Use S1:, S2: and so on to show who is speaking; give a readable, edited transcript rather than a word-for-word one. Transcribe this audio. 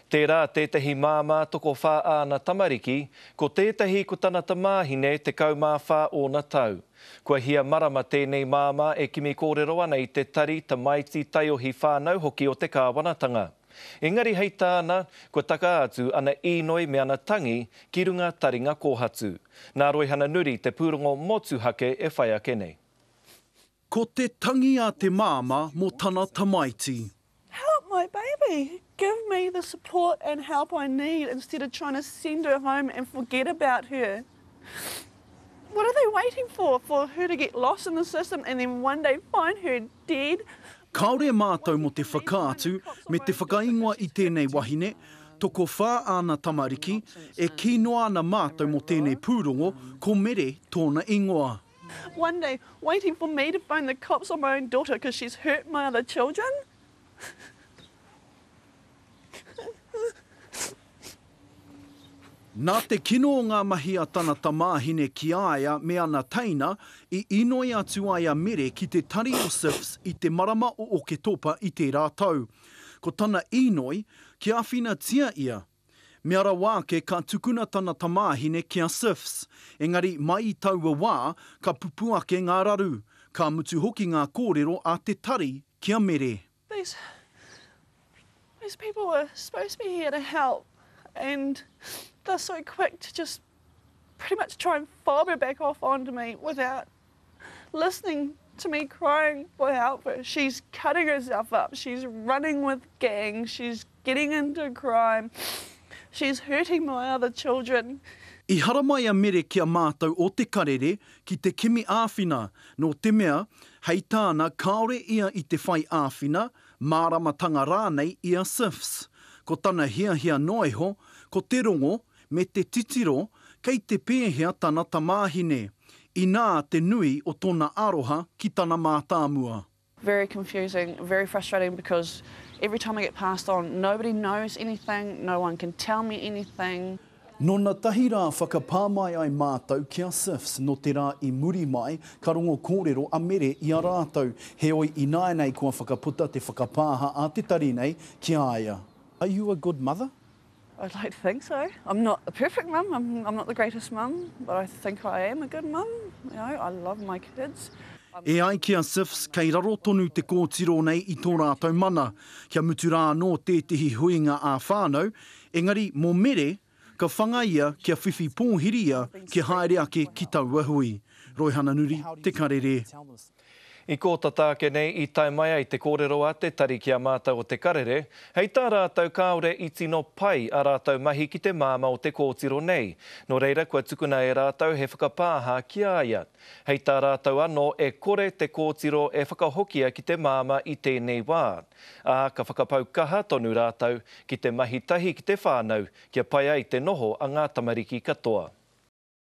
S1: Tērā tētahi māma toko whā āna tamariki, ko tētahi ko tanata māhine te kaumāwhā ōna tau. Kua hia marama tēnei māma e kimi kōrero ana i te tari ta maiti taiohi whānau hoki o te kāwanatanga. Engari hei tāna, kua taka atu ana inoi me ana tangi ki runga taringa kōhatu. Nā roihana nuri te pūrongo motuhake e whai ake nei.
S2: Ko te tangi a te māma mo tana tamaiti.
S3: Help my baby. Give me the support and help I need instead of trying to send her home and forget about her. What are they waiting for? For her to get lost in the system and then one day find her dead?
S2: Kaore mātou mo te whakaatu me te whakaingoa i tēnei wahine, toko whā āna tamariki e kinoa ana mātou mo tēnei pūrongo ko mere tōna ingoa.
S3: One day waiting for me to phone the cops on my own daughter because she's hurt my other children?
S2: Nā te kino o ngā mahi a tana tamāhine ki aia me ana teina I inoi atu aia mere ki te tari o SIFS I te marama o Oketopa I te rātau. Ko tana inoi ki awhina tia ia. Me ara wāke ka tukuna tana tamāhine kia SIFS. Engari mai I taua wā ka pupuake ngā raru. Ka mutu hoki ngā kōrero a te tari kia mere.
S3: These people were supposed to be here to help and they're so quick to just pretty much try and fob her back off onto me without listening to me crying for help. She's cutting herself up, she's running with gangs, she's getting into crime, she's hurting my other children.
S2: I haramai a mere kia mātou o te karere ki te kimi āwhina, no te mea, hei tāna kaore ia I te whai āwhina, māramatanga rānei ia SIFS. Ko tana hia noiho, ko te rongo, me te titiro, kei te pēhea tana tamāhine. I nā te nui o tōna aroha ki tana mātāmua.
S3: Very confusing, very frustrating because every time I get passed on, nobody knows anything, no one can tell me anything.
S2: Nōna tahi rā whakapāmai ai mātou kia SIFS no te rā I muri mai, ka rongo kōrero a mere I a rātou. He oi I nāi kua whakaputa te whakapāha a te tari nei ki aia. Are you a good mother?
S3: I'd like to think so. I'm not a perfect mum, I'm not the greatest mum, but I think I am a good mum. You know, I love my kids.
S2: E ai kia SIFS, kei raro tonu te kōtiro nei I tō rātou mana. Kia mutu rā no tētihi huinga a whānau, engari mō mere, ka whangaia kia whiwhi pōhiria ki haere ake ki taua hui. Roihana nuri, te karere.
S1: I kōta tāke nei I tai mai ai te kōrero a te tari ki a mātou o te karere, hei tā rātou kāore I tino pai a rātou mahi ki te māma o te kōtiro nei. No reira, kua tukuna e rātou he whakapāha ki aia. Hei tā rātou anō e kore te kōtiro e whakahokia ki te māma I tēnei wā. Ā, ka whakapau kaha tonu rātou ki te mahi tahi ki te whānau, kia pai ai te noho a ngā tamariki katoa.